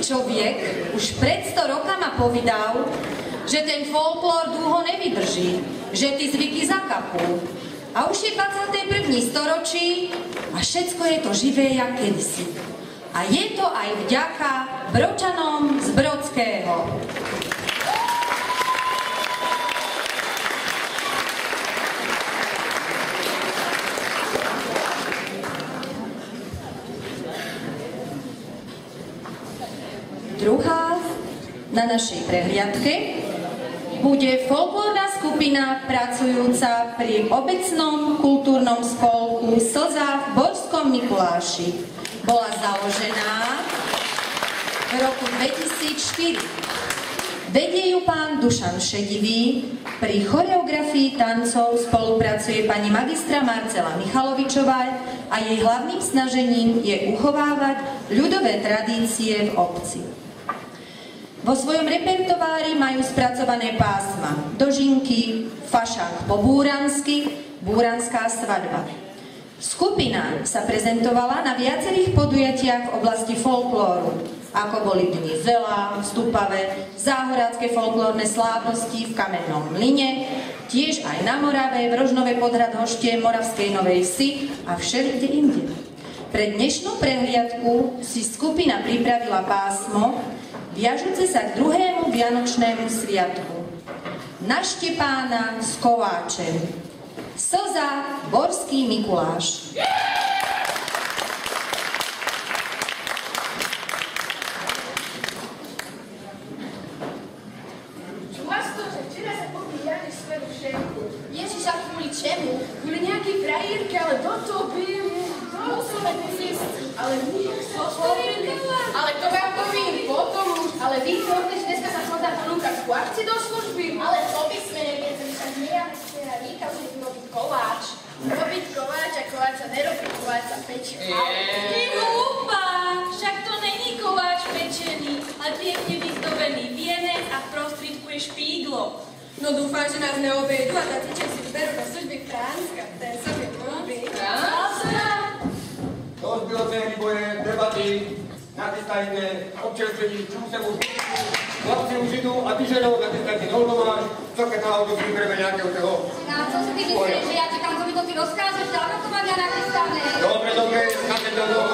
človek už pred 100 rokama povedal, že ten folklór dlho nevydrží, že tí zvyky zakapú. A už je 21. storočí a všetko je to živé jak kedysi. A je to aj vďaka Bročanom z Brodského. Druhá na našej prehliadke bude folklórna skupina pracujúca pri obecnom kultúrnom spolku Slza v Borskom Mikuláši. Bola založená v roku 2004. Vedie ju pán Dušan Šedivý, pri choreografii tancov spolupracuje pani magistra Marcela Michalovičová a jej hlavným snažením je uchovávať ľudové tradície v obci. Vo svojom repertoári majú spracované pásma Dožinky, Fašák po búransky, Búranská svadba. Skupina sa prezentovala na viacerých podujatiach v oblasti folklóru, ako boli Dni Zela, v Stupave, záhorácké folklórne slávnosti v Kamennom Mlyne, tiež aj na Morave, v Rožnove pod Hradhošte, Moravskej Novej Vsi a všelikde inde. Pre dnešnú prehliadku si skupina pripravila pásmo viažúce sa k druhému vianočnému sviatku. Na Štepána s koláčem. Slza, Borský Mikuláš. Čula si to, že včera sa popíjali svoju šéfku. Ježiš, a kvôli čemu? Kvôli nejakej frajerke, ale do toho by musíme zísť. Ale nie, ale to vám poviem potom už. Ale vy chcete, že dneska sa chodá ponúkať kľačci do služby. Ale to by sme neviedzeli, však nejame a Ríka už je robiť koláč. Robiť koláč a koláč sa nerobí, koláč sa pečí. Ty hlúpa, však to není koláč pečený, a pekne vyzdobený vienec a v prostriedku je špíglo. No dúfam, že nás neobejdu a tatíček si vyberú do služby Fránska. Ten sa mi ľúbi. Fránska? Dosť bylo té výboje, debaty, nachystajte, občerstvení, čemu se mu chlapci už idú a ty ženou nachystajte dolnomáš, co keď náhodou si vybereme nejakého toho. Na co si ty myslíš, že ja čekám, co mi to ty rozkážeš, dávno to mám ja nachystané. Dobre, skáďte do toho,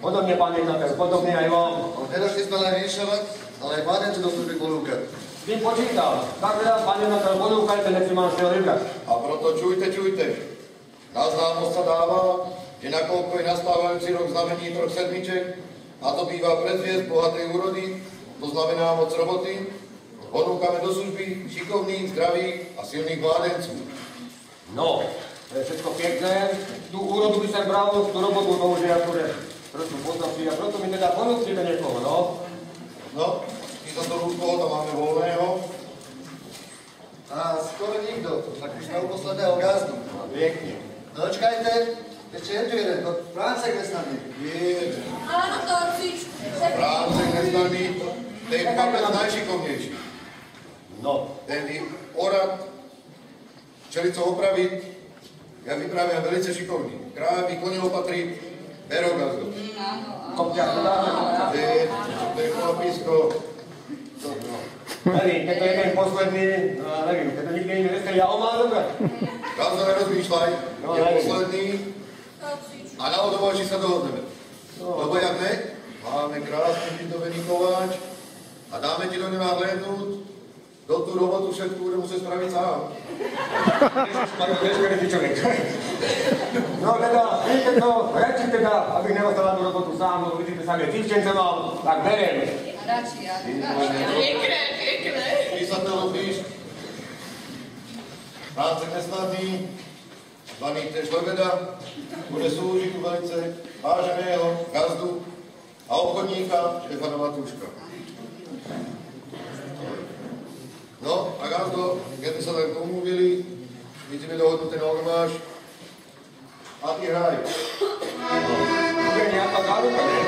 Podobne, pán jednateľ, podobne aj vám. Nedošli sme len vyšovať, ale aj mladenci do služby ponúkať. S tým počítal. Tak teda, pán jednateľ, ponúkajte, nech si mám z toho vybrať. A proto čujte. Na známosť sa dáva, že nakoľko je nastávajúci rok znamení 3 sedmiček, a to býva predzviesť bohatej úrody, to znamená moc roboty, ponúkame do služby šikovných, zdravých a silných mladencov. No, to je všetko pekné. Tú úrodu by sa bralo, tú robotu to už je akuré. Trošku poznapí a proto mi teda ponúknite niekoho, no. No, my sa to rúdkoho tam máme voľného. A skoro nikto, tak už sme u posledného gazdu. No, pekne. Dočkajte, ešte je tu jeden, to Fráncek nesnaný. Jeden. Áno, Torcič. Fráncek nesnaný, ten je papec najšikovnejší. No. Ten orad, čelicou opraviť, ja vypravím velice šikovný. Krávy, kone opatriť, Pero gazdo. Kopťa, to dáme. To je chlapisko. Nevím, keď to je ten posledný, no nevím, keď to nikde iný nestane, ja ho mám dobrať. Gazdo, nerozmýšľaj, je posledný. A na odovači sa dohodneme. Lebo jak ne, máme krásny vydobený koláč a dáme ti do neho nahlédnúť do tú robotu všetku, budem musieť spraviť sám. No teda, víte to, radši teda, abych nedostala tú robotu sám, lebo vidíte sa mi týždeň mám, tak beriem. Radši, ja. Pekné. Ty sa to robíš. Fráncek nesnadný, zvaný tež Lebeda, bude slúžiť u velice váženého gazdu a obchodníka Štefana Matúška. No, a gazdo, keď by sa tak domluvili, vidíme dohodnuté na ormáš a ty hraj. To je nejaká záruka, ne?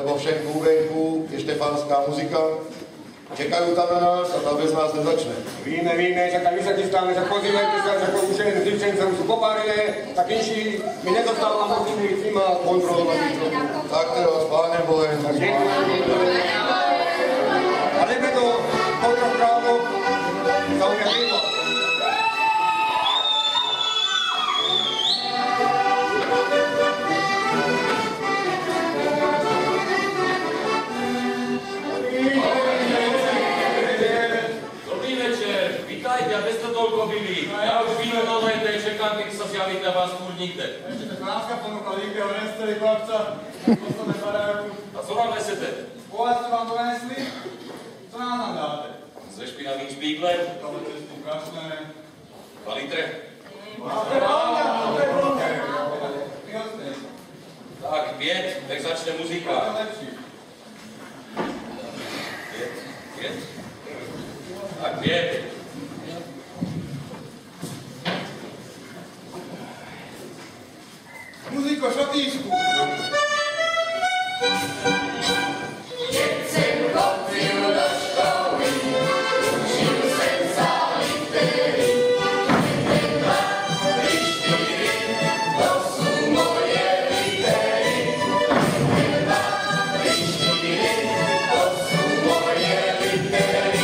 lebo v šenku venku je štefánska muzika. Čekajú tam na nás a tá bez nás nezačne. Víme, že tak my sa chystáme, že pozývajte sa, že už jeden z divčencov sú popárené, tak inší my nedostávame musíme s nima kontrolovať. Tak teraz, Páne Bohe. A nebe do kontrakrávov zaujia pivo. Ja už víno nové tej čekám, kedy sa zjaví na vás furt nikde. Ešte tak láska ponúkla líkeho nesteli chlapca, posledné baráku. A co vám nesete? Povedzte vám to nesli? Co nám dáte? Se špinavým špíglem? Tohle cestný kašle. 2 litre? Máte ráda, to je blokej. Tak, 5, tak začne muzika. To je lepší. 5. Tak, 5. Muziko, šotíšku! Keď sem chodil do školy, učil sem sa litery. 1, 2, 3, 4, to sú moje litery. 1, 2, 3, 4, to sú moje litery.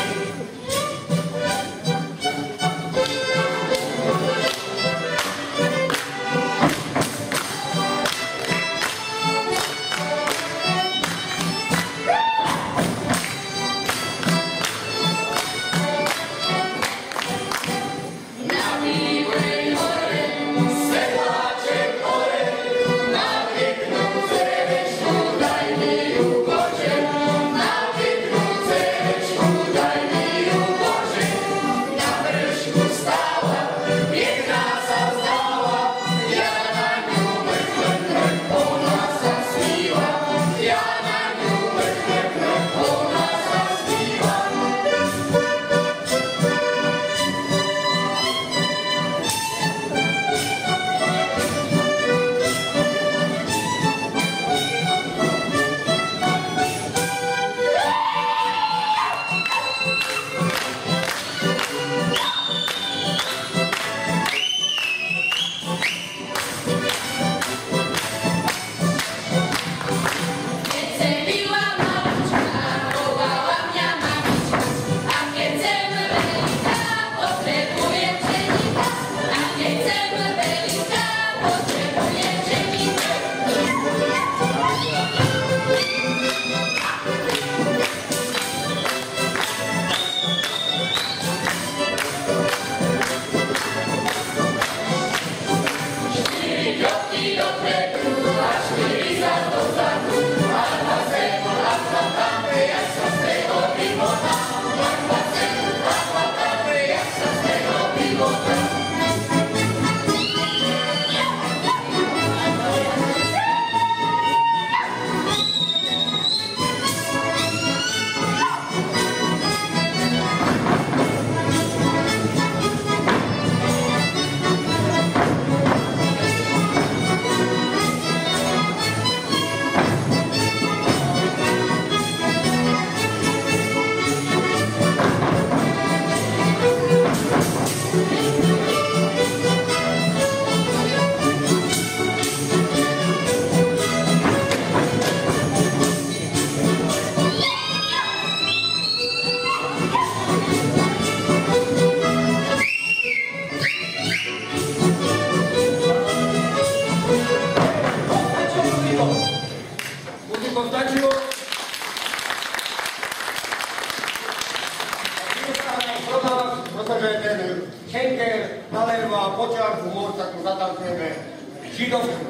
Protože ten Schenker nalévá počátku moc, tak mu zatancujeme židovku.